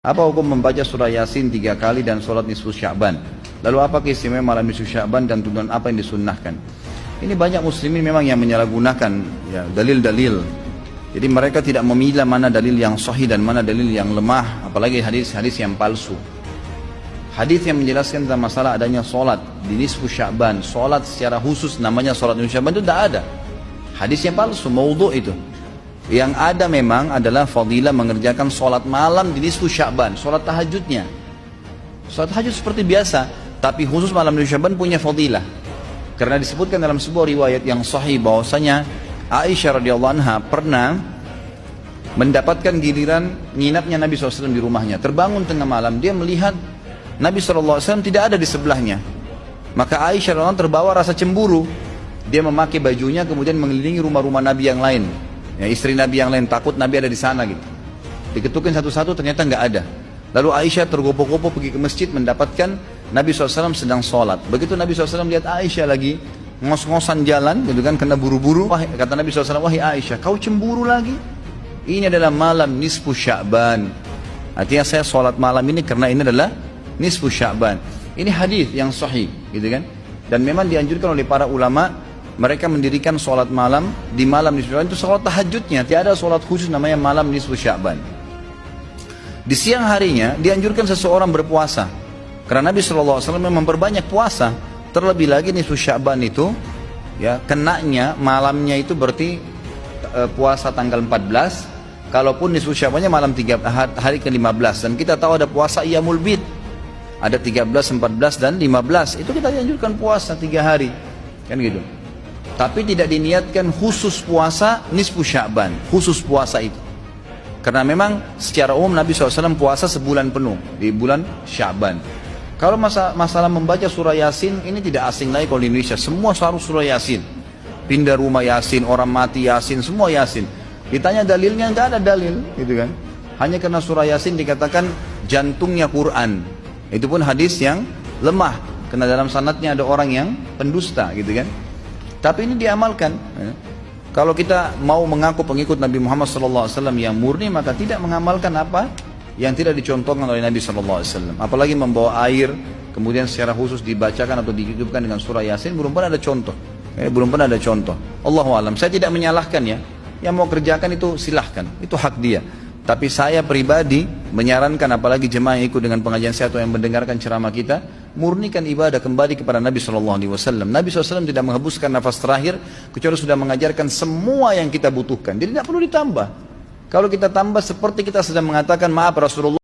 Apa hukum membaca surah Yasin 3 kali dan sholat nisfu Sya'ban? Lalu apa keistimewaan malam nisfu Sya'ban dan tuntunan apa yang disunnahkan? Ini banyak muslimin memang yang menyalahgunakan ya, dalil-dalil. Jadi mereka tidak memilah mana dalil yang sahih dan mana dalil yang lemah, apalagi hadis-hadis yang palsu. Hadis yang menjelaskan tentang masalah adanya sholat di nisfu Sya'ban, sholat secara khusus namanya sholat nisfu Sya'ban itu tidak ada. Hadis yang palsu, maudhu' itu. Yang ada memang adalah fadilah mengerjakan sholat malam di nisfu Sya'ban, sholat tahajudnya. Sholat tahajud seperti biasa, tapi khusus malam nisfu Sya'ban punya fadilah. Karena disebutkan dalam sebuah riwayat yang sahih bahwasanya Aisyah radhiyallahu anha pernah mendapatkan giliran nginapnya Nabi SAW di rumahnya. Terbangun tengah malam, dia melihat Nabi SAW tidak ada di sebelahnya. Maka Aisyah radhiyallahu anha terbawa rasa cemburu. Dia memakai bajunya kemudian mengelilingi rumah-rumah Nabi yang lain. Ya, istri Nabi yang lain takut Nabi ada di sana gitu. Diketukin satu-satu ternyata nggak ada. Lalu Aisyah tergopoh-gopoh pergi ke masjid mendapatkan Nabi SAW sedang sholat. Begitu Nabi SAW lihat Aisyah lagi ngos-ngosan jalan gitu kan, kena buru-buru. Kata Nabi SAW, wahai Aisyah, kau cemburu lagi? Ini adalah malam nisfu Sya'ban. Artinya saya sholat malam ini karena ini adalah nisfu Sya'ban. Ini hadis yang sahih gitu kan. Dan memang dianjurkan oleh para ulama, mereka mendirikan sholat malam di malam nisfu Sya'ban itu sholat tahajudnya. Tidak ada sholat khusus namanya malam nisfu Sya'ban. Di siang harinya dianjurkan seseorang berpuasa. Karena Nabi SAW memang memperbanyak puasa. Terlebih lagi nisfu Sya'ban itu ya kenanya malamnya itu berarti puasa tanggal 14. Kalaupun nisfu Sya'bannya malam hari ke-15. Dan kita tahu ada puasa Iyamul Bid. Ada 13, 14 dan 15. Itu kita dianjurkan puasa 3 hari. Kan gitu. Tapi tidak diniatkan khusus puasa nisfu Sya'ban, khusus puasa itu. Karena memang secara umum Nabi SAW puasa sebulan penuh di bulan Sya'ban. Kalau masalah membaca surah Yasin, ini tidak asing lagi kalau di Indonesia. Semua harus surah Yasin. Pindah rumah Yasin, orang mati Yasin, semua Yasin. Ditanya dalilnya, nggak ada dalil, gitu kan? Hanya karena surah Yasin dikatakan jantungnya Quran. Itu pun hadis yang lemah, karena dalam sanadnya ada orang yang pendusta, gitu kan? Tapi ini diamalkan. Ya. Kalau kita mau mengaku pengikut Nabi Muhammad SAW yang murni, maka tidak mengamalkan apa yang tidak dicontohkan oleh Nabi SAW. Apalagi membawa air, kemudian secara khusus dibacakan atau dihidupkan dengan surah Yasin, belum pernah ada contoh. Belum pernah ada contoh. Allahu a'lam. Saya tidak menyalahkan ya. Yang mau kerjakan itu silahkan, itu hak dia. Tapi saya pribadi menyarankan, apalagi jemaah yang ikut dengan pengajian saya atau yang mendengarkan ceramah kita, murnikan ibadah kembali kepada Nabi SAW. Nabi SAW tidak menghembuskan nafas terakhir kecuali sudah mengajarkan semua yang kita butuhkan. Jadi tidak perlu ditambah. Kalau kita tambah seperti kita sedang mengatakan, maaf Rasulullah